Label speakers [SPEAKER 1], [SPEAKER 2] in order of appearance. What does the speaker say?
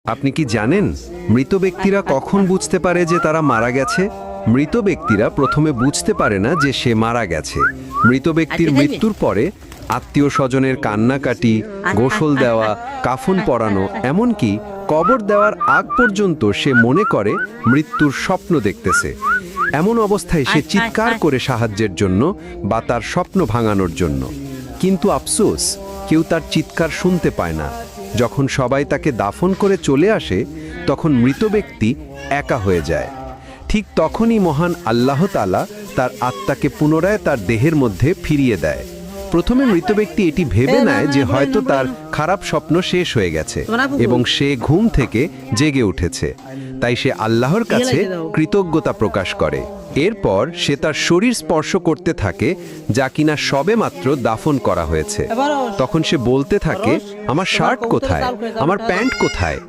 [SPEAKER 1] আপনি কি জানেন মৃত ব্যক্তিরা কখন বুঝতে পারে যে তারা মারা গেছে? মৃত ব্যক্তিরা প্রথমে বুঝতে পারে না যে সে মারা গেছে। মৃত ব্যক্তির মৃত্যুর পরে আত্মীয় স্বজনের কান্নাকাটি, গোসল দেওয়া, কাফন পরানো, এমনকি কবর দেওয়ার আগ পর্যন্ত সে মনে করে মৃত্যুর স্বপ্ন দেখতেছে। এমন অবস্থায় সে চিৎকার করে সাহায্যের জন্য বা তার স্বপ্ন ভাঙানোর জন্য। কিন্তু আফসোস, কেউ তার চিৎকার শুনতে পায় না। যখন সবাই তাকে দাফন করে চলে আসে, তখন মৃত ব্যক্তি একা হয়ে যায়। ঠিক তখনই মহান আল্লাহ তাআলা তার আত্মাকে পুনরায় তার দেহের মধ্যে ফিরিয়ে দেয়। প্রথমে মৃত ব্যক্তি এটি ভেবে নেয় যে হয়তো তার খারাপ স্বপ্ন শেষ হয়ে গেছে এবং সে ঘুম থেকে জেগে উঠেছে। তাই সে আল্লাহর কাছে কৃতজ্ঞতা প্রকাশ করে। এরপর সে তার শরীর স্পর্শ করতে থাকে, যা কিনা সবেমাত্র দাফন করা হয়েছে। তখন সে বলতে থাকে, আমার শার্ট কোথায়, আমার প্যান্ট কোথায়?